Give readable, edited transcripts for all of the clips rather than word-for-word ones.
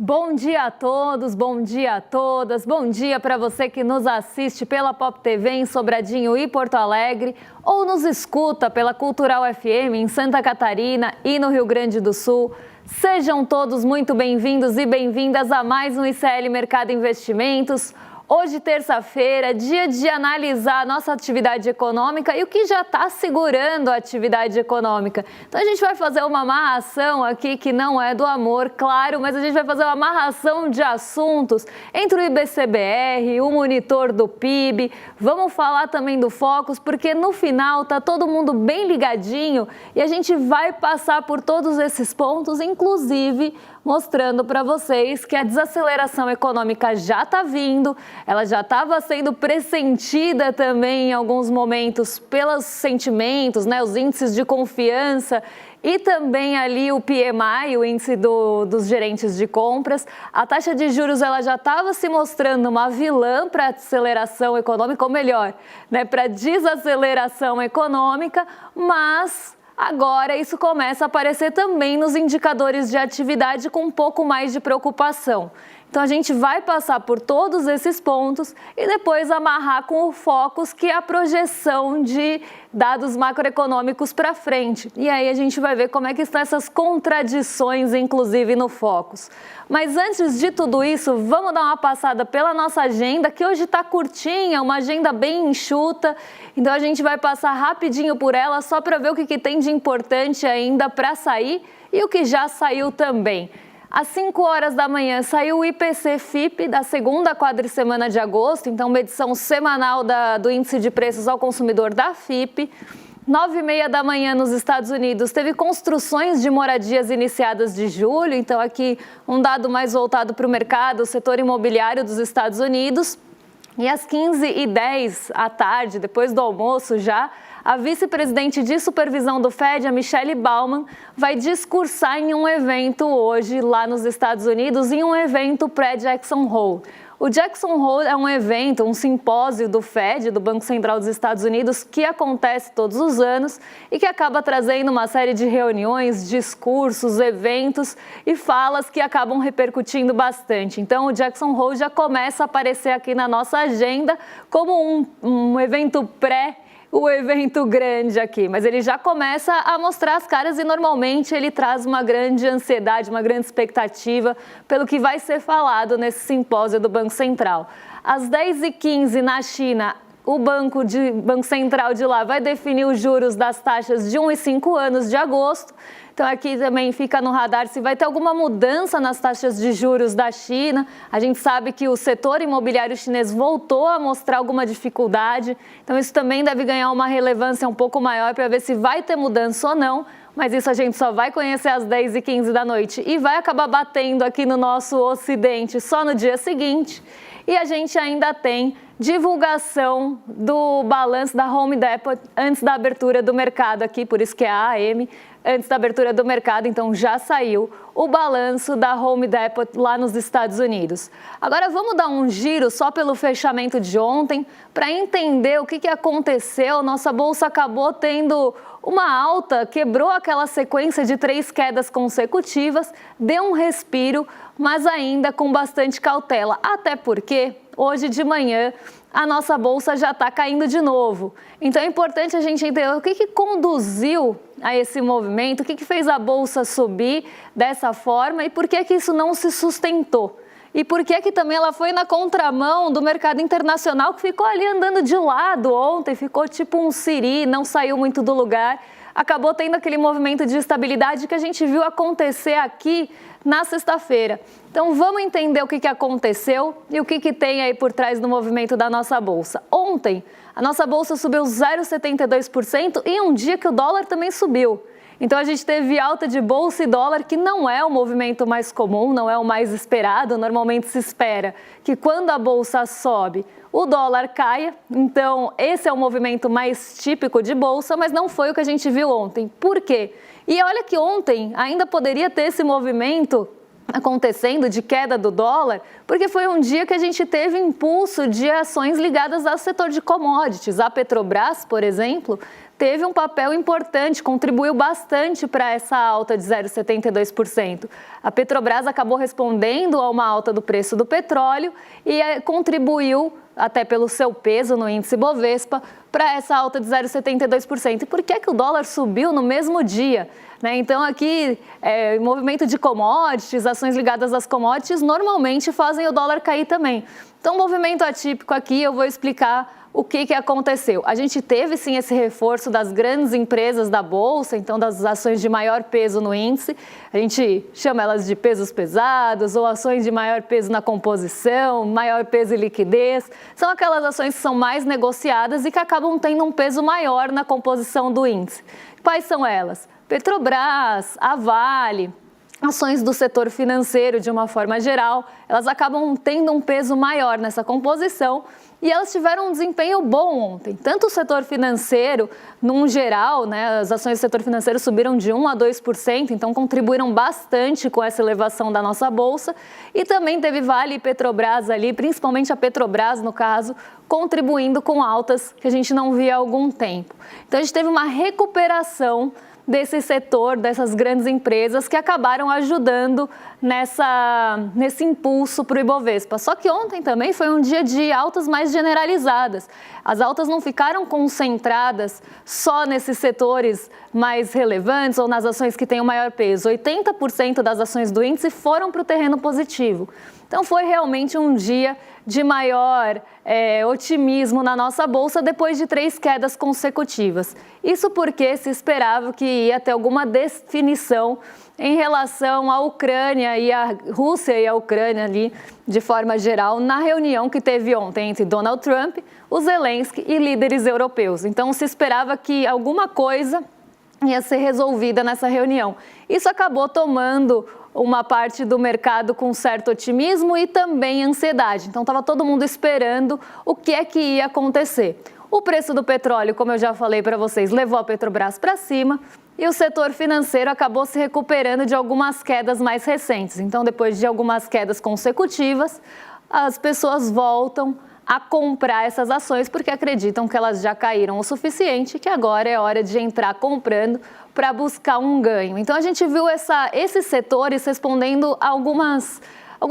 Bom dia a todos, bom dia a todas, bom dia para você que nos assiste pela Pop TV em Sobradinho e Porto Alegre ou nos escuta pela Cultural FM em Santa Catarina e no Rio Grande do Sul. Sejam todos muito bem-vindos e bem-vindas a mais um ICL Mercado Investimentos. Hoje, terça-feira, dia de analisar a nossa atividade econômica e o que já está segurando a atividade econômica. Então, a gente vai fazer uma amarração aqui que não é do amor, claro, mas a gente vai fazer uma amarração de assuntos entre o IBCBR, o monitor do PIB. Vamos falar também do Focus, porque no final está todo mundo bem ligadinho e a gente vai passar por todos esses pontos, inclusive mostrando para vocês que a desaceleração econômica já está vindo, ela já estava sendo pressentida também em alguns momentos pelos sentimentos, os índices de confiança e também ali o PMI, o índice dos gerentes de compras. A taxa de juros ela já estava se mostrando uma vilã para a aceleração econômica, ou melhor, para a desaceleração econômica, mas agora isso começa a aparecer também nos indicadores de atividade com um pouco mais de preocupação. Então a gente vai passar por todos esses pontos e depois amarrar com o Focus, que é a projeção de dados macroeconômicos para frente. E aí a gente vai ver como é que estão essas contradições, inclusive no Focus. Mas antes de tudo isso, vamos dar uma passada pela nossa agenda, que hoje está curtinha, uma agenda bem enxuta. Então a gente vai passar rapidinho por ela só para ver o que tem de importante ainda para sair e o que já saiu também. Às 5 horas da manhã saiu o IPC-FIP da segunda quadricemana de agosto, então uma edição semanal do Índice de Preços ao Consumidor da FIP. 9h30 da manhã nos Estados Unidos teve construções de moradias iniciadas de julho, então aqui um dado mais voltado para o mercado, o setor imobiliário dos Estados Unidos. E às 15h10 à tarde, depois do almoço já, a vice-presidente de supervisão do Fed, a Michelle Bauman, vai discursar em um evento hoje lá nos Estados Unidos, em um evento pré-Jackson Hole. O Jackson Hole é um evento, um simpósio do Fed, do Banco Central dos Estados Unidos, que acontece todos os anos e que acaba trazendo uma série de reuniões, discursos, eventos e falas que acabam repercutindo bastante. Então, o Jackson Hole já começa a aparecer aqui na nossa agenda como um evento o evento grande aqui, mas ele já começa a mostrar as caras e normalmente ele traz uma grande ansiedade, uma grande expectativa pelo que vai ser falado nesse simpósio do Banco Central. Às 10h15 na China, o Banco Central de lá vai definir os juros das taxas de 1 e 5 anos de agosto. Então aqui também fica no radar se vai ter alguma mudança nas taxas de juros da China. A gente sabe que o setor imobiliário chinês voltou a mostrar alguma dificuldade, então isso também deve ganhar uma relevância um pouco maior para ver se vai ter mudança ou não, mas isso a gente só vai conhecer às 10h15 da noite e vai acabar batendo aqui no nosso ocidente só no dia seguinte. E a gente ainda tem divulgação do balanço da Home Depot antes da abertura do mercado aqui, por isso que é a AM, antes da abertura do mercado, então já saiu o balanço da Home Depot lá nos Estados Unidos. Agora vamos dar um giro só pelo fechamento de ontem para entender o que aconteceu. Nossa bolsa acabou tendo uma alta, quebrou aquela sequência de 3 quedas consecutivas, deu um respiro, mas ainda com bastante cautela, até porque hoje de manhã a nossa bolsa já está caindo de novo. Então é importante a gente entender o que conduziu a esse movimento, o que fez a bolsa subir dessa forma e por que isso não se sustentou. E por que também ela foi na contramão do mercado internacional, que ficou ali andando de lado ontem, ficou tipo um siri, não saiu muito do lugar. Acabou tendo aquele movimento de estabilidade que a gente viu acontecer aqui na sexta-feira. Então vamos entender o que aconteceu e o que tem aí por trás do movimento da nossa bolsa. Ontem, a nossa bolsa subiu 0,72% em um dia que o dólar também subiu. Então a gente teve alta de bolsa e dólar, que não é o movimento mais comum, não é o mais esperado. Normalmente se espera que quando a bolsa sobe, o dólar caia. Então esse é o movimento mais típico de bolsa, mas não foi o que a gente viu ontem. Por quê? E olha que ontem ainda poderia ter esse movimento acontecendo de queda do dólar, porque foi um dia que a gente teve impulso de ações ligadas ao setor de commodities. A Petrobras, por exemplo, teve um papel importante, contribuiu bastante para essa alta de 0,72%. A Petrobras acabou respondendo a uma alta do preço do petróleo e contribuiu, até pelo seu peso no índice Bovespa, para essa alta de 0,72%. E por que o dólar subiu no mesmo dia? Então, aqui, movimento de commodities, ações ligadas às commodities, normalmente fazem o dólar cair também. Então, movimento atípico aqui, eu vou explicar o que aconteceu. A gente teve, sim, esse reforço das grandes empresas da Bolsa, então das ações de maior peso no índice. A gente chama elas de pesos pesados ou ações de maior peso na composição, maior peso e liquidez. São aquelas ações que são mais negociadas e que acabam tendo um peso maior na composição do índice. Quais são elas? Petrobras, a Vale, ações do setor financeiro de uma forma geral, elas acabam tendo um peso maior nessa composição e elas tiveram um desempenho bom ontem. Tanto o setor financeiro, num geral, as ações do setor financeiro subiram de 1% a 2%, então contribuíram bastante com essa elevação da nossa bolsa. E também teve Vale e Petrobras ali, principalmente a Petrobras, no caso, contribuindo com altas que a gente não via há algum tempo. Então a gente teve uma recuperação desse setor, dessas grandes empresas que acabaram ajudando nesse impulso para o Ibovespa. Só que ontem também foi um dia de altas mais generalizadas. As altas não ficaram concentradas só nesses setores mais relevantes ou nas ações que têm o maior peso. 80% das ações do índice foram para o terreno positivo. Então foi realmente um dia de maior otimismo na nossa bolsa depois de 3 quedas consecutivas. Isso porque se esperava que ia ter alguma definição em relação à Ucrânia e à Rússia e à Ucrânia ali, de forma geral, na reunião que teve ontem entre Donald Trump, o Zelensky e líderes europeus. Então se esperava que alguma coisa ia ser resolvida nessa reunião. Isso acabou tomando uma parte do mercado com certo otimismo e também ansiedade. Então estava todo mundo esperando o que ia acontecer. O preço do petróleo, como eu já falei para vocês, levou a Petrobras para cima e o setor financeiro acabou se recuperando de algumas quedas mais recentes. Então, depois de algumas quedas consecutivas, as pessoas voltam a comprar essas ações porque acreditam que elas já caíram o suficiente e que agora é hora de entrar comprando para buscar um ganho. Então a gente viu esses setores respondendo a alguns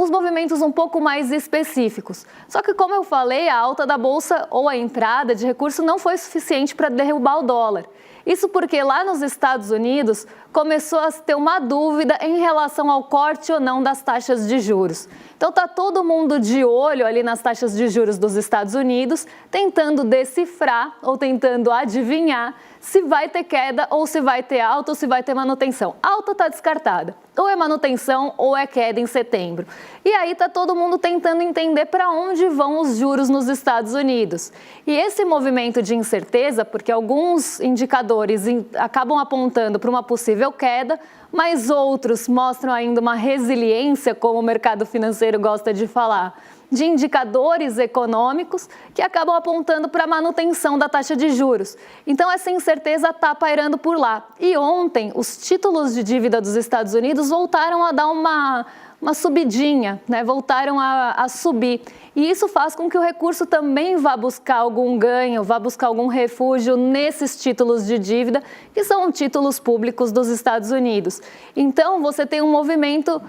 movimentos um pouco mais específicos. Só que, como eu falei, a alta da bolsa ou a entrada de recurso não foi suficiente para derrubar o dólar. Isso porque lá nos Estados Unidos começou a ter uma dúvida em relação ao corte ou não das taxas de juros. Então está todo mundo de olho ali nas taxas de juros dos Estados Unidos, tentando decifrar ou tentando adivinhar se vai ter queda ou se vai ter alta ou se vai ter manutenção. Alta está descartada. Ou é manutenção ou é queda em setembro. E aí está todo mundo tentando entender para onde vão os juros nos Estados Unidos. E esse movimento de incerteza, porque alguns indicadores acabam apontando para uma possível queda, mas outros mostram ainda uma resiliência, como o mercado financeiro gosta de falar, de indicadores econômicos que acabam apontando para a manutenção da taxa de juros. Então, essa incerteza está pairando por lá. E ontem, os títulos de dívida dos Estados Unidos voltaram a dar uma subidinha, voltaram a subir. E isso faz com que o recurso também vá buscar algum ganho, vá buscar algum refúgio nesses títulos de dívida, que são títulos públicos dos Estados Unidos. Então, você tem um movimento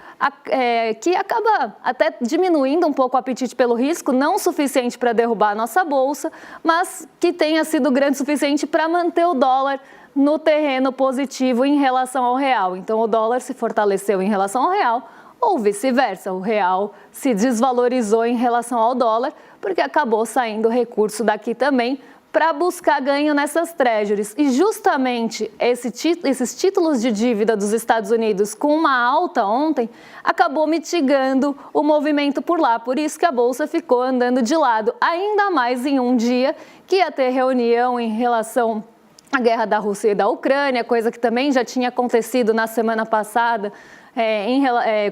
que acaba até diminuindo um pouco o apetite pelo risco, não suficiente para derrubar a nossa bolsa, mas que tenha sido grande o suficiente para manter o dólar no terreno positivo em relação ao real. Então, o dólar se fortaleceu em relação ao real, ou vice-versa, o real se desvalorizou em relação ao dólar, porque acabou saindo recurso daqui também para buscar ganho nessas treasuries. E justamente esses títulos de dívida dos Estados Unidos com uma alta ontem, acabou mitigando o movimento por lá. Por isso que a Bolsa ficou andando de lado, ainda mais em um dia que ia ter reunião em relação à guerra da Rússia e da Ucrânia, coisa que também já tinha acontecido na semana passada,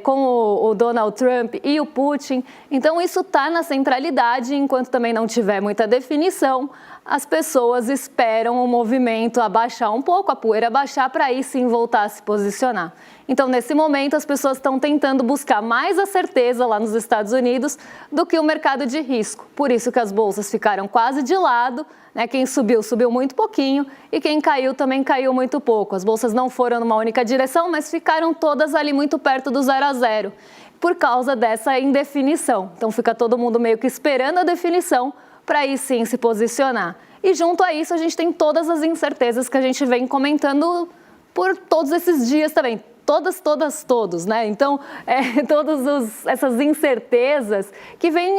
com o Donald Trump e o Putin. Então, isso está na centralidade, enquanto também não tiver muita definição, as pessoas esperam o movimento abaixar um pouco, a poeira abaixar, para aí sim voltar a se posicionar. Então, nesse momento, as pessoas estão tentando buscar mais a certeza lá nos Estados Unidos do que o mercado de risco. Por isso que as bolsas ficaram quase de lado, né? Quem subiu, subiu muito pouquinho, e quem caiu também caiu muito pouco. As bolsas não foram numa única direção, mas ficaram todas ali muito perto do 0 a 0, por causa dessa indefinição. Então, fica todo mundo meio que esperando a definição para aí sim se posicionar. E junto a isso, a gente tem todas as incertezas que a gente vem comentando por todos esses dias também. Todos, né? Então, todas essas incertezas que vêm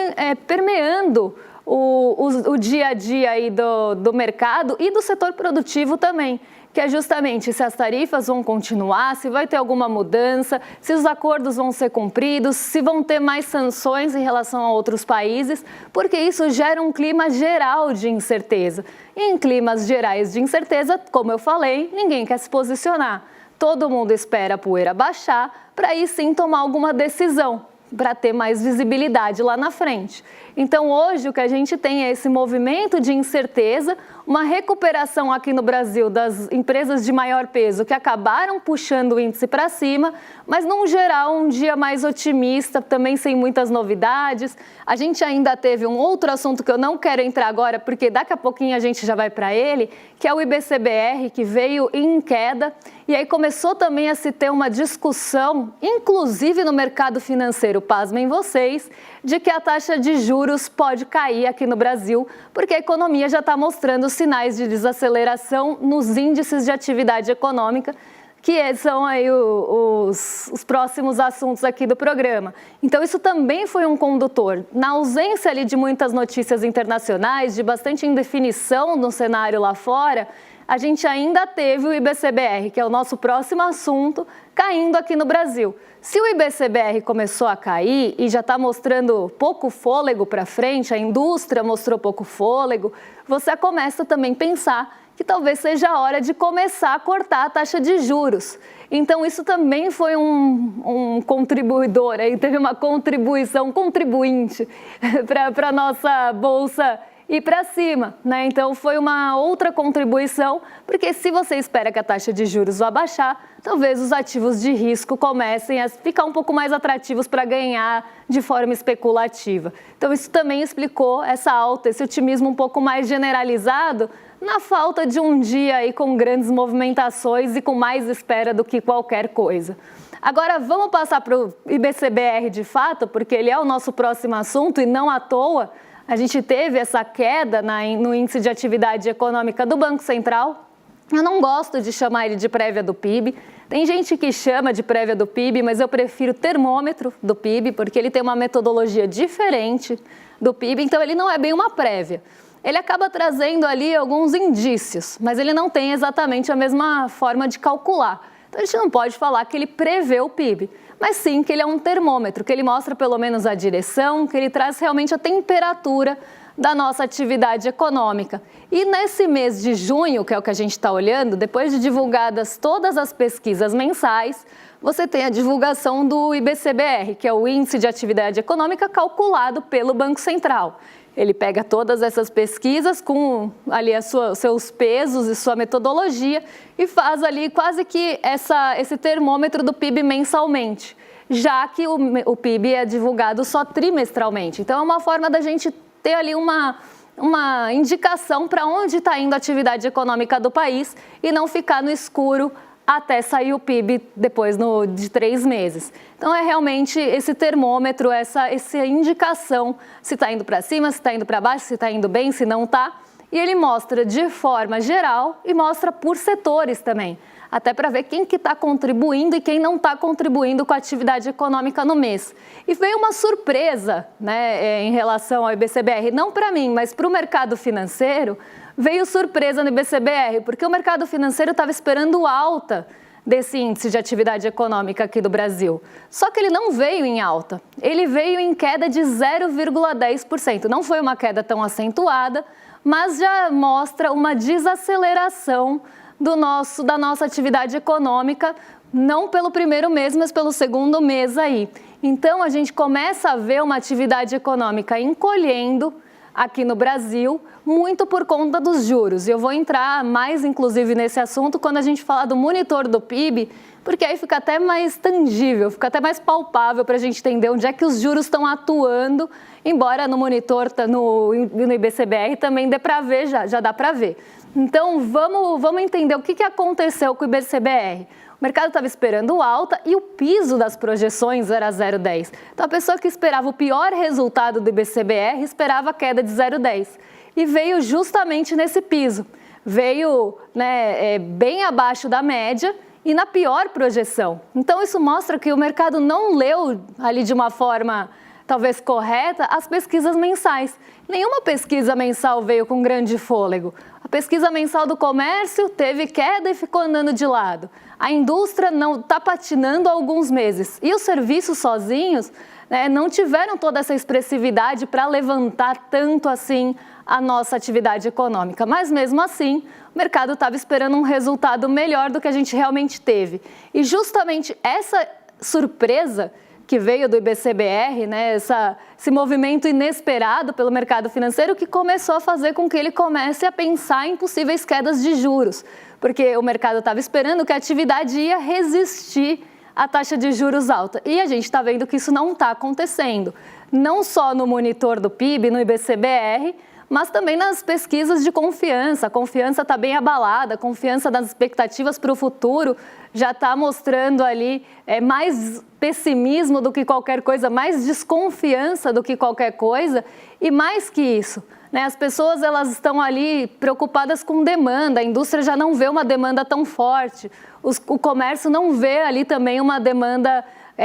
permeando o dia a dia aí do mercado e do setor produtivo também, que é justamente se as tarifas vão continuar, se vai ter alguma mudança, se os acordos vão ser cumpridos, se vão ter mais sanções em relação a outros países, porque isso gera um clima geral de incerteza. E em climas gerais de incerteza, como eu falei, ninguém quer se posicionar. Todo mundo espera a poeira baixar para aí sim tomar alguma decisão, para ter mais visibilidade lá na frente. Então, hoje, o que a gente tem é esse movimento de incerteza, uma recuperação aqui no Brasil das empresas de maior peso que acabaram puxando o índice para cima, mas, num geral, um dia mais otimista, também sem muitas novidades. A gente ainda teve um outro assunto que eu não quero entrar agora, porque daqui a pouquinho a gente já vai para ele, que é o IBCBR, que veio em queda, e aí começou também a se ter uma discussão, inclusive no mercado financeiro, pasmem vocês, de que a taxa de juros pode cair aqui no Brasil, porque a economia já está mostrando sinais de desaceleração nos índices de atividade econômica, que são aí os próximos assuntos aqui do programa. Então, isso também foi um condutor. Na ausência ali de muitas notícias internacionais, de bastante indefinição no cenário lá fora, a gente ainda teve o IBCBR, que é o nosso próximo assunto, caindo aqui no Brasil. Se o IBCBR começou a cair e já está mostrando pouco fôlego para frente, a indústria mostrou pouco fôlego, você começa também a pensar que talvez seja a hora de começar a cortar a taxa de juros. Então, isso também foi um contribuidor, aí teve uma contribuição, contribuinte para a nossa bolsa ir para cima, né? Então, foi uma outra contribuição, porque se você espera que a taxa de juros vá baixar, talvez os ativos de risco comecem a ficar um pouco mais atrativos para ganhar de forma especulativa. Então, isso também explicou essa alta, esse otimismo um pouco mais generalizado, na falta de um dia aí com grandes movimentações e com mais espera do que qualquer coisa. Agora, vamos passar para o IBCBR de fato, porque ele é o nosso próximo assunto e não à toa. A gente teve essa queda no índice de atividade econômica do Banco Central. Eu não gosto de chamar ele de prévia do PIB. Tem gente que chama de prévia do PIB, mas eu prefiro termômetro do PIB, porque ele tem uma metodologia diferente do PIB, então ele não é bem uma prévia. Ele acaba trazendo ali alguns indícios, mas ele não tem exatamente a mesma forma de calcular. Então, a gente não pode falar que ele prevê o PIB, mas sim que ele é um termômetro, que ele mostra pelo menos a direção, que ele traz realmente a temperatura da nossa atividade econômica. E nesse mês de junho, que é o que a gente está olhando, depois de divulgadas todas as pesquisas mensais, você tem a divulgação do IBCBR, que é o Índice de Atividade Econômica calculado pelo Banco Central. Ele pega todas essas pesquisas com ali seus pesos e sua metodologia e faz ali quase que esse termômetro do PIB mensalmente, já que o PIB é divulgado só trimestralmente. Então, é uma forma da gente ter ali uma indicação para onde está indo a atividade econômica do país e não ficar no escuro até sair o PIB depois de 3 meses. Então, é realmente esse termômetro, essa indicação se está indo para cima, se está indo para baixo, se está indo bem, se não está. E ele mostra de forma geral e mostra por setores também, até para ver quem que está contribuindo e quem não está contribuindo com a atividade econômica no mês. E veio uma surpresa, né, em relação ao IBCBR, não para mim, mas para o mercado financeiro. Veio surpresa no IBCBR, porque o mercado financeiro estava esperando alta desse índice de atividade econômica aqui do Brasil. Só que ele não veio em alta, ele veio em queda de 0,10%. Não foi uma queda tão acentuada, mas já mostra uma desaceleração da nossa atividade econômica, não pelo primeiro mês, mas pelo segundo mês aí. Então, a gente começa a ver uma atividade econômica encolhendo aqui no Brasil, muito por conta dos juros. E eu vou entrar mais, inclusive, nesse assunto quando a gente falar do monitor do PIB, porque aí fica até mais tangível, fica até mais palpável para a gente entender onde é que os juros estão atuando, embora no monitor, no IBCBR também dê para ver, já dá para ver. Então, vamos entender o que aconteceu com o IBCBR. O mercado estava esperando alta e o piso das projeções era 0,10. Então, a pessoa que esperava o pior resultado do IBCBR esperava a queda de 0,10. E veio justamente nesse piso. Veio bem abaixo da média e na pior projeção. Então, isso mostra que o mercado não leu ali de uma forma talvez correta as pesquisas mensais. Nenhuma pesquisa mensal veio com grande fôlego. A pesquisa mensal do comércio teve queda e ficou andando de lado. A indústria não está patinando há alguns meses. E os serviços sozinhos não tiveram toda essa expressividade para levantar tanto assim a nossa atividade econômica. Mas mesmo assim, o mercado estava esperando um resultado melhor do que a gente realmente teve. E justamente essa surpresa que veio do IBCBR, esse movimento inesperado pelo mercado financeiro que começou a fazer com que ele comece a pensar em possíveis quedas de juros, porque o mercado estava esperando que a atividade ia resistir à taxa de juros alta. E a gente está vendo que isso não está acontecendo, não só no monitor do PIB, no IBCBR, mas também nas pesquisas de confiança. A confiança está bem abalada, a confiança das expectativas para o futuro já está mostrando ali mais pessimismo do que qualquer coisa, mais desconfiança do que qualquer coisa. E mais que isso, as pessoas elas estão ali preocupadas com demanda, a indústria já não vê uma demanda tão forte, o comércio não vê ali também uma demanda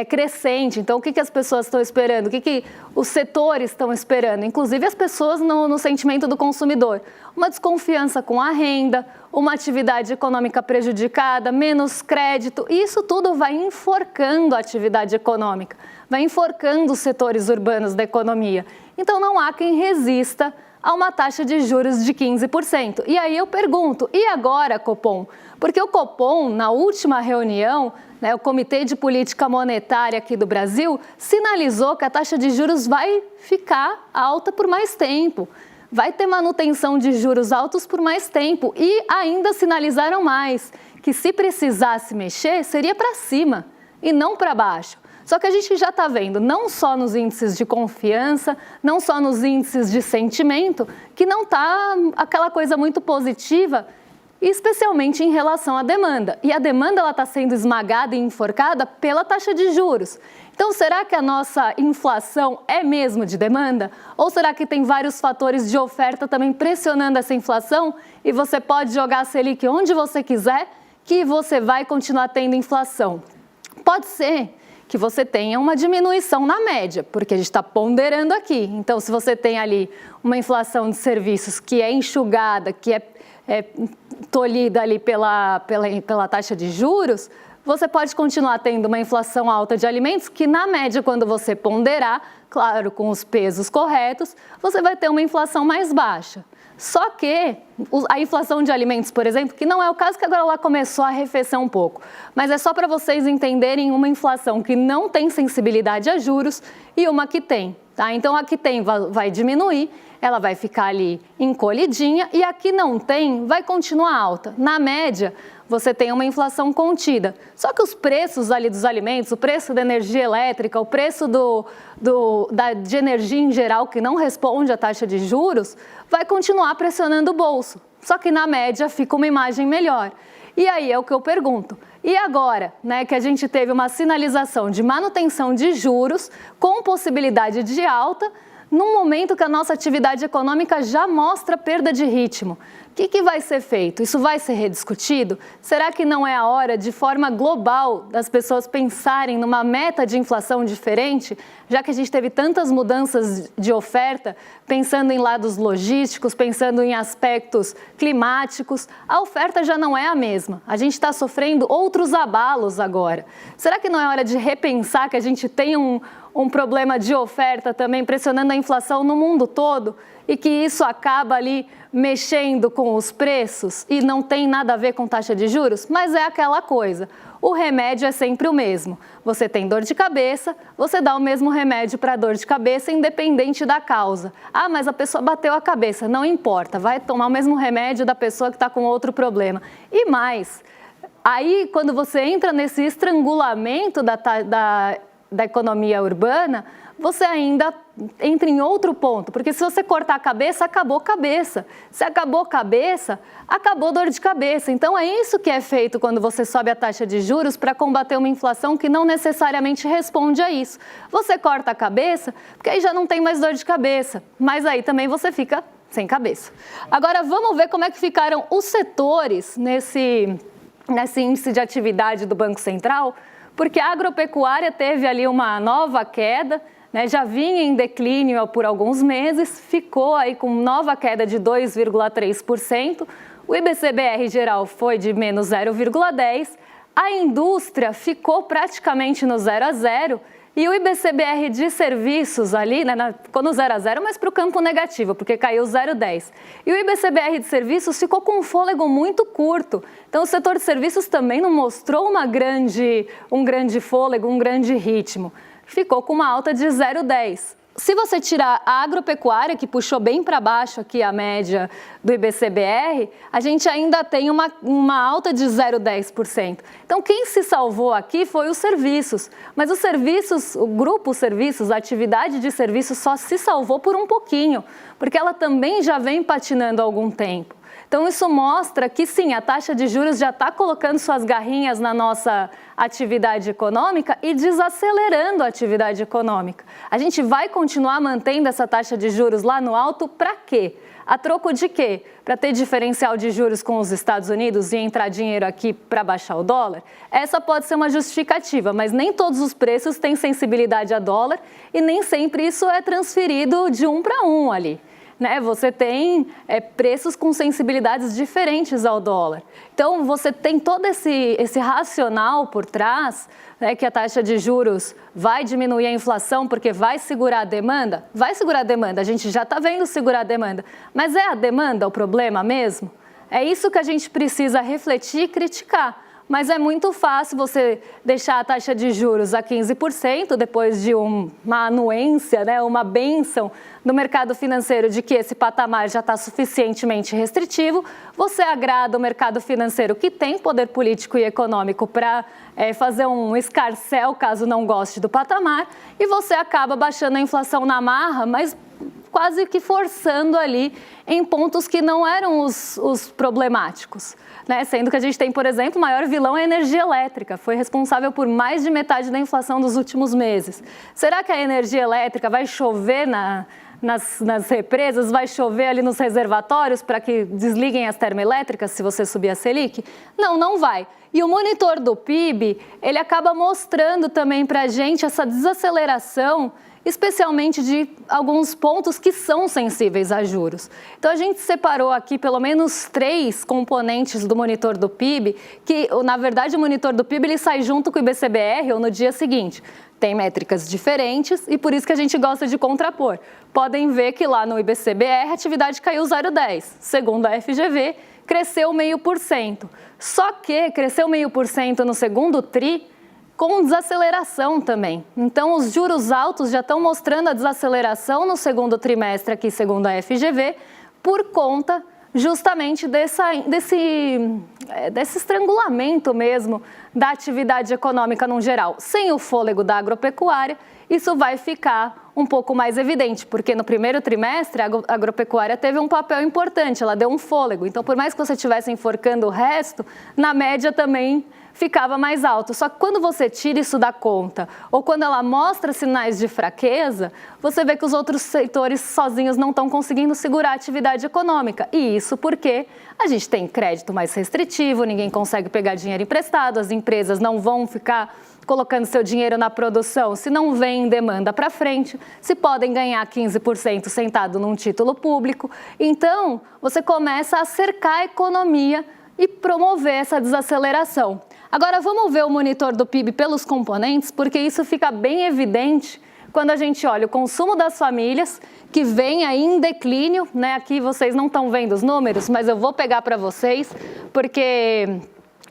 crescente. Então, o que as pessoas estão esperando? O que os setores estão esperando? Inclusive, as pessoas no sentimento do consumidor. Uma desconfiança com a renda, uma atividade econômica prejudicada, menos crédito. E isso tudo vai enforcando a atividade econômica, vai enforcando os setores urbanos da economia. Então, não há quem resista a uma taxa de juros de 15%. E aí eu pergunto, e agora, Copom? Porque o Copom, na última reunião, o Comitê de Política Monetária aqui do Brasil, sinalizou que a taxa de juros vai ficar alta por mais tempo. Vai ter manutenção de juros altos por mais tempo. E ainda sinalizaram mais, que se precisasse mexer, seria para cima e não para baixo. Só que a gente já está vendo, não só nos índices de confiança, não só nos índices de sentimento, que não está aquela coisa muito positiva, especialmente em relação à demanda. E a demanda está sendo esmagada e enforcada pela taxa de juros. Então, será que a nossa inflação é mesmo de demanda? Ou será que tem vários fatores de oferta também pressionando essa inflação e você pode jogar a Selic onde você quiser que você vai continuar tendo inflação? Pode ser que você tenha uma diminuição na média, porque a gente está ponderando aqui. Então, se você tem ali uma inflação de serviços que é enxugada, que é tolhida ali pela taxa de juros, você pode continuar tendo uma inflação alta de alimentos que, na média, quando você ponderar, claro, com os pesos corretos, você vai ter uma inflação mais baixa. Só que a inflação de alimentos, por exemplo, que não é o caso, que agora ela começou a arrefecer um pouco, mas é só para vocês entenderem uma inflação que não tem sensibilidade a juros e uma que tem, tá? Então, a que tem vai diminuir, ela vai ficar ali encolhidinha e a que não tem vai continuar alta. Na média, você tem uma inflação contida. Só que os preços ali dos alimentos, o preço da energia elétrica, o preço de energia em geral que não responde à taxa de juros, vai continuar pressionando o bolso. Só que na média fica uma imagem melhor. E aí é o que eu pergunto. E agora, que a gente teve uma sinalização de manutenção de juros com possibilidade de alta, num momento que a nossa atividade econômica já mostra perda de ritmo. O que vai ser feito? Isso vai ser rediscutido? Será que não é a hora, de forma global, das pessoas pensarem numa meta de inflação diferente, já que a gente teve tantas mudanças de oferta, pensando em lados logísticos, pensando em aspectos climáticos? A oferta já não é a mesma. A gente está sofrendo outros abalos agora. Será que não é hora de repensar que a gente tem um problema de oferta também pressionando a inflação no mundo todo e que isso acaba ali mexendo com os preços e não tem nada a ver com taxa de juros, mas é aquela coisa. O remédio é sempre o mesmo. Você tem dor de cabeça, você dá o mesmo remédio para dor de cabeça, independente da causa. Ah, mas a pessoa bateu a cabeça, não importa, vai tomar o mesmo remédio da pessoa que está com outro problema. E mais, aí quando você entra nesse estrangulamento da economia urbana, você ainda entra em outro ponto, porque se você cortar a cabeça, acabou cabeça. Se acabou cabeça, acabou dor de cabeça. Então é isso que é feito quando você sobe a taxa de juros para combater uma inflação que não necessariamente responde a isso. Você corta a cabeça, porque aí já não tem mais dor de cabeça, mas aí também você fica sem cabeça. Agora vamos ver como é que ficaram os setores nesse índice de atividade do Banco Central, porque a agropecuária teve ali uma nova queda, né, já vinha em declínio por alguns meses, ficou aí com nova queda de 2,3%, o IBCBR geral foi de menos 0,10%, a indústria ficou praticamente no 0 a 0%, e o IBCBR de serviços ali, né, ficou no 0 a 0, mas para o campo negativo, porque caiu 0,10. E o IBCBR de serviços ficou com um fôlego muito curto. Então o setor de serviços também não mostrou um grande fôlego, um grande ritmo. Ficou com uma alta de 0,10. Se você tirar a agropecuária, que puxou bem para baixo aqui a média do IBCBR, a gente ainda tem uma alta de 0,10%. Então, quem se salvou aqui foi os serviços. Mas os serviços, o grupo serviços, a atividade de serviços só se salvou por um pouquinho, porque ela também já vem patinando há algum tempo. Então, isso mostra que, sim, a taxa de juros já está colocando suas garrinhas na nossa atividade econômica e desacelerando a atividade econômica. A gente vai continuar mantendo essa taxa de juros lá no alto para quê? A troco de quê? Para ter diferencial de juros com os Estados Unidos e entrar dinheiro aqui para baixar o dólar? Essa pode ser uma justificativa, mas nem todos os preços têm sensibilidade a dólar e nem sempre isso é transferido de um para um ali. Você tem preços com sensibilidades diferentes ao dólar. Então, você tem todo esse racional por trás, que a taxa de juros vai diminuir a inflação porque vai segurar a demanda? Vai segurar a demanda, a gente já está vendo segurar a demanda. Mas é a demanda o problema mesmo? É isso que a gente precisa refletir e criticar. Mas é muito fácil você deixar a taxa de juros a 15% depois de uma anuência, uma bênção do mercado financeiro de que esse patamar já está suficientemente restritivo. Você agrada o mercado financeiro que tem poder político e econômico para fazer um escarcéu caso não goste do patamar e você acaba baixando a inflação na marra, mas quase que forçando ali em pontos que não eram os problemáticos. Sendo que a gente tem, por exemplo, o maior vilão é a energia elétrica, foi responsável por mais de metade da inflação dos últimos meses. Será que a energia elétrica vai chover nas represas, vai chover ali nos reservatórios para que desliguem as termoelétricas se você subir a Selic? Não, não vai. E o monitor do PIB, ele acaba mostrando também para a gente essa desaceleração, especialmente de alguns pontos que são sensíveis a juros. Então, a gente separou aqui pelo menos 3 componentes do monitor do PIB, que, na verdade, o monitor do PIB ele sai junto com o IBCBR ou no dia seguinte. Tem métricas diferentes e por isso que a gente gosta de contrapor. Podem ver que lá no IBCBR a atividade caiu 0,10. Segundo a FGV, cresceu 0,5%. Só que cresceu 0,5% no segundo TRI, com desaceleração também. Então, os juros altos já estão mostrando a desaceleração no segundo trimestre aqui, segundo a FGV, por conta justamente desse estrangulamento mesmo da atividade econômica no geral. Sem o fôlego da agropecuária, isso vai ficar um pouco mais evidente, porque no primeiro trimestre a agropecuária teve um papel importante, ela deu um fôlego. Então, por mais que você estivesse enforcando o resto, na média também ficava mais alto. Só que quando você tira isso da conta ou quando ela mostra sinais de fraqueza, você vê que os outros setores sozinhos não estão conseguindo segurar a atividade econômica. E isso porque a gente tem crédito mais restritivo, ninguém consegue pegar dinheiro emprestado, as empresas não vão ficar colocando seu dinheiro na produção se não vem demanda para frente, se podem ganhar 15% sentado num título público. Então, você começa a cercar a economia e promover essa desaceleração. Agora, vamos ver o monitor do PIB pelos componentes, porque isso fica bem evidente quando a gente olha o consumo das famílias, que vem aí em declínio, né? Aqui vocês não estão vendo os números, mas eu vou pegar para vocês, porque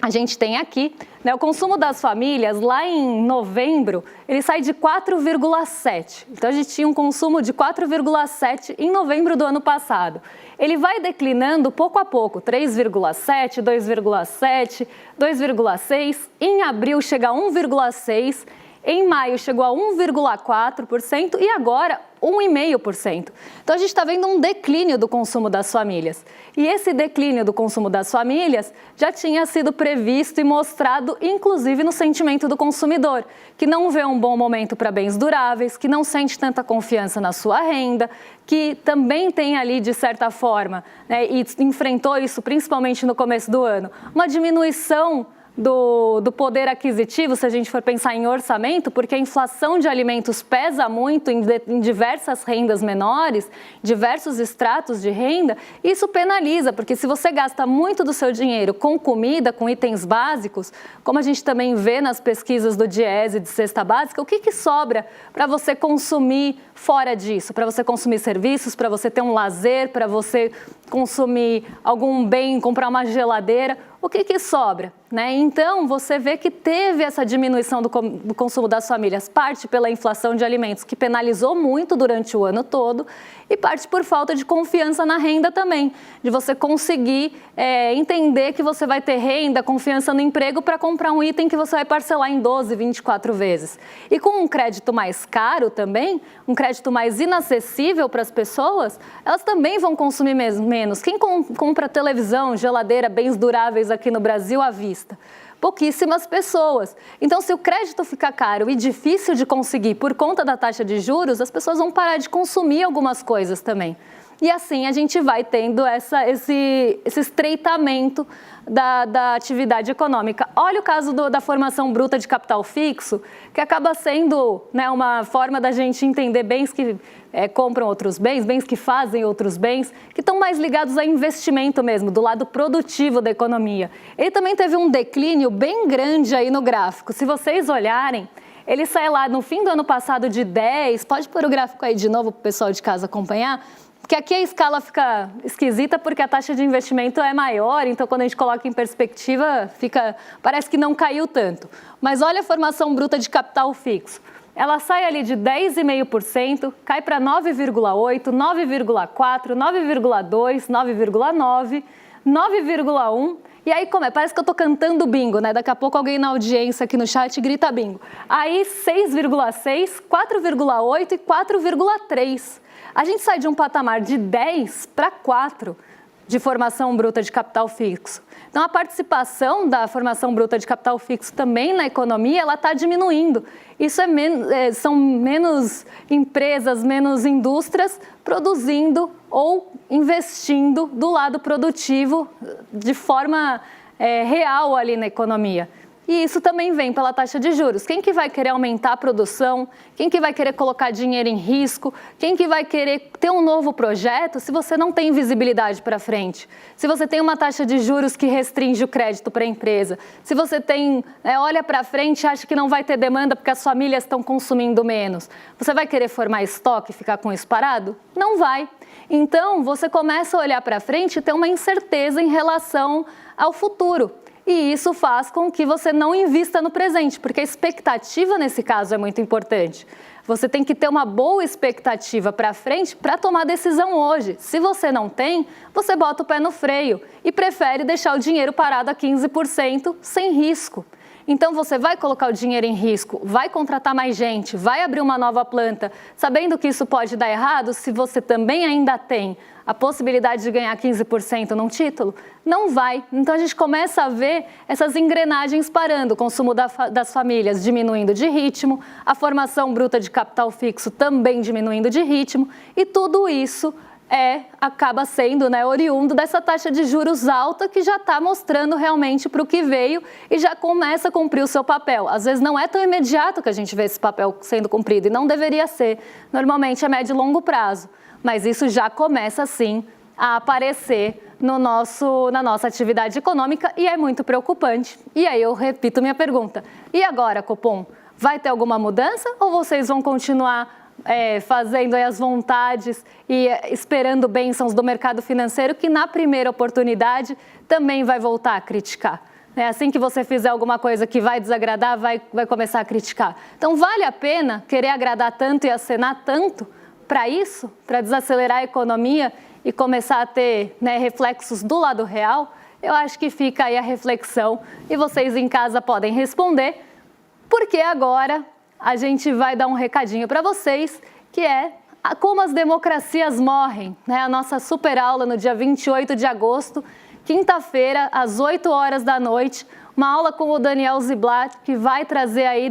a gente tem aqui, né, o consumo das famílias, lá em novembro, ele sai de 4,7. Então, a gente tinha um consumo de 4,7 em novembro do ano passado. Ele vai declinando pouco a pouco, 3,7, 2,7, 2,6. Em abril chega a 1,6. Em maio chegou a 1,4% e agora 1,5%. Então a gente está vendo um declínio do consumo das famílias. E esse declínio do consumo das famílias já tinha sido previsto e mostrado, inclusive, no sentimento do consumidor, que não vê um bom momento para bens duráveis, que não sente tanta confiança na sua renda, que também tem ali, de certa forma, né, e enfrentou isso principalmente no começo do ano, uma diminuição do poder aquisitivo, se a gente for pensar em orçamento, porque a inflação de alimentos pesa muito em diversas rendas menores, diversos estratos de renda, isso penaliza, porque se você gasta muito do seu dinheiro com comida, com itens básicos, como a gente também vê nas pesquisas do Diese de cesta básica, o que sobra para você consumir fora disso? Para você consumir serviços, para você ter um lazer, para você consumir algum bem, comprar uma geladeira, o que sobra, né? Então, você vê que teve essa diminuição do consumo das famílias, parte pela inflação de alimentos, que penalizou muito durante o ano todo, e parte por falta de confiança na renda também, de você conseguir entender que você vai ter renda, confiança no emprego para comprar um item que você vai parcelar em 12, 24 vezes. E com um crédito mais caro também, um crédito mais inacessível para as pessoas, elas também vão consumir menos. Quem compra televisão, geladeira, bens duráveis aqui no Brasil à vista? Pouquíssimas pessoas. Então, se o crédito ficar caro e difícil de conseguir por conta da taxa de juros, as pessoas vão parar de consumir algumas coisas também. E assim a gente vai tendo esse estreitamento da atividade econômica. Olha o caso da formação bruta de capital fixo, que acaba sendo, né, uma forma da gente entender bens que compram outros bens, bens que fazem outros bens, que estão mais ligados a investimento mesmo, do lado produtivo da economia. Ele também teve um declínio bem grande aí no gráfico. Se vocês olharem, ele sai lá no fim do ano passado de 10, pode pôr o gráfico aí de novo para o pessoal de casa acompanhar, porque aqui a escala fica esquisita porque a taxa de investimento é maior, então quando a gente coloca em perspectiva, parece que não caiu tanto. Mas olha a formação bruta de capital fixo. Ela sai ali de 10,5%, cai para 9,8%, 9,4%, 9,2%, 9,9%, 9,1%. E aí, parece que eu estou cantando bingo, né? Daqui a pouco alguém na audiência aqui no chat grita bingo. Aí 6,6%, 4,8% e 4,3%. A gente sai de um patamar de 10 para 4 de formação bruta de capital fixo. Então, a participação da formação bruta de capital fixo também na economia, ela está diminuindo. Isso são menos empresas, menos indústrias produzindo ou investindo do lado produtivo de forma real ali na economia. E isso também vem pela taxa de juros. Quem que vai querer aumentar a produção? Quem que vai querer colocar dinheiro em risco? Quem que vai querer ter um novo projeto se você não tem visibilidade para frente? Se você tem uma taxa de juros que restringe o crédito para a empresa? Se você olha para frente e acha que não vai ter demanda porque as famílias estão consumindo menos? Você vai querer formar estoque e ficar com isso parado? Não vai. Então, você começa a olhar para frente e ter uma incerteza em relação ao futuro. E isso faz com que você não invista no presente, porque a expectativa nesse caso é muito importante. Você tem que ter uma boa expectativa para frente para tomar decisão hoje. Se você não tem, você bota o pé no freio e prefere deixar o dinheiro parado a 15% sem risco. Então, você vai colocar o dinheiro em risco, vai contratar mais gente, vai abrir uma nova planta, sabendo que isso pode dar errado se você também ainda tem a possibilidade de ganhar 15% num título? Não vai. Então, a gente começa a ver essas engrenagens parando, o consumo das famílias diminuindo de ritmo, a formação bruta de capital fixo também diminuindo de ritmo, e tudo isso acaba sendo oriundo dessa taxa de juros alta que já está mostrando realmente para o que veio e já começa a cumprir o seu papel. Às vezes não é tão imediato que a gente vê esse papel sendo cumprido e não deveria ser. Normalmente é médio e longo prazo, mas isso já começa sim a aparecer na nossa atividade econômica e é muito preocupante. E aí eu repito minha pergunta. E agora, Copom? vai ter alguma mudança ou vocês vão continuar fazendo aí as vontades e esperando bênçãos do mercado financeiro, que na primeira oportunidade também vai voltar a criticar? Assim que você fizer alguma coisa que vai desagradar, vai começar a criticar. Então, vale a pena querer agradar tanto e acenar tanto para isso, para desacelerar a economia e começar a ter, reflexos do lado real? Eu acho que fica aí a reflexão e vocês em casa podem responder, porque agora a gente vai dar um recadinho para vocês, que é como as democracias morrem, A nossa super aula no dia 28 de agosto, quinta-feira, às 8 horas da noite, uma aula com o Daniel Ziblatt, que vai trazer aí,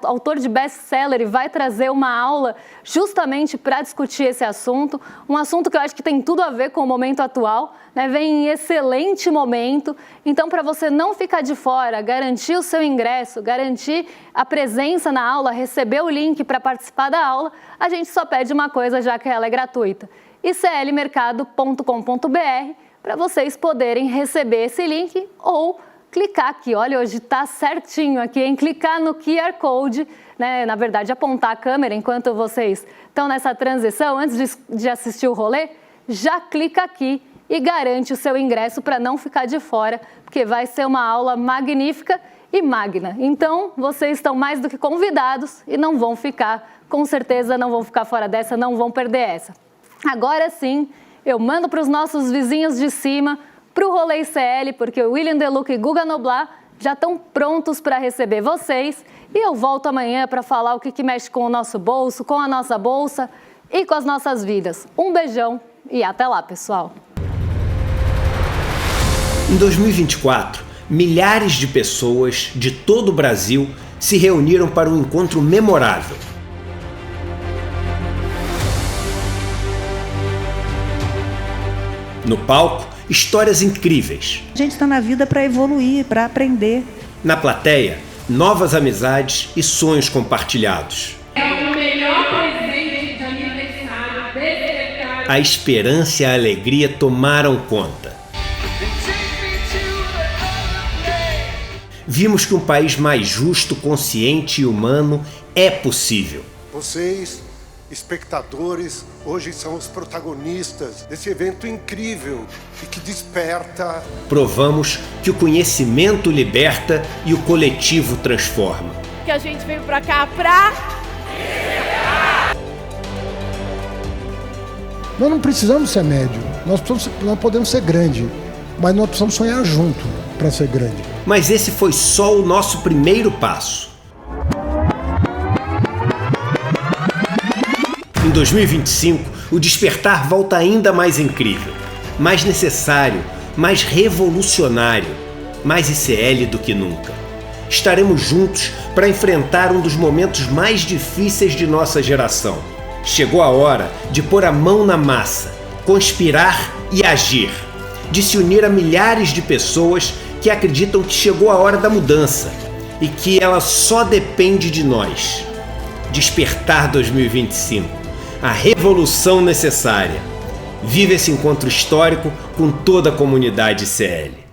autor de best-seller, e vai trazer uma aula justamente para discutir esse assunto, um assunto que eu acho que tem tudo a ver com o momento atual, vem em excelente momento. Então, para você não ficar de fora, garantir o seu ingresso, garantir a presença na aula, receber o link para participar da aula, a gente só pede uma coisa, já que ela é gratuita: iclmercado.com.br, para vocês poderem receber esse link ou clicar aqui. Olha, hoje está certinho aqui, hein? Clicar no QR Code, na verdade, apontar a câmera enquanto vocês estão nessa transição, antes de assistir o rolê, já clica aqui e garante o seu ingresso para não ficar de fora, porque vai ser uma aula magnífica e magna. Então, vocês estão mais do que convidados e não vão ficar, com certeza não vão ficar fora dessa, não vão perder essa. Agora sim, eu mando para os nossos vizinhos de cima, para o Rolê ICL, porque o William Deluca e Guga Noblat já estão prontos para receber vocês. E eu volto amanhã para falar o que mexe com o nosso bolso, com a nossa bolsa e com as nossas vidas. Um beijão e até lá, pessoal! Em 2024, milhares de pessoas de todo o Brasil se reuniram para um encontro memorável. No palco, histórias incríveis. A gente está na vida para evoluir, para aprender. Na plateia, novas amizades e sonhos compartilhados. É o melhor presente de aniversário desse mercado. A esperança e a alegria tomaram conta. Vimos que um país mais justo, consciente e humano é possível. Vocês, espectadores, hoje são os protagonistas desse evento incrível e que desperta. Provamos que o conhecimento liberta e o coletivo transforma. Que a gente veio pra cá pra... Nós não precisamos ser médio, nós podemos ser grande, mas nós precisamos sonhar junto para ser grande. Mas esse foi só o nosso primeiro passo. Em 2025, o despertar volta ainda mais incrível, mais necessário, mais revolucionário, mais ICL do que nunca. Estaremos juntos para enfrentar um dos momentos mais difíceis de nossa geração. Chegou a hora de pôr a mão na massa, conspirar e agir, de se unir a milhares de pessoas que acreditam que chegou a hora da mudança e que ela só depende de nós. Despertar 2025. A revolução necessária. Viva esse encontro histórico com toda a comunidade ICL.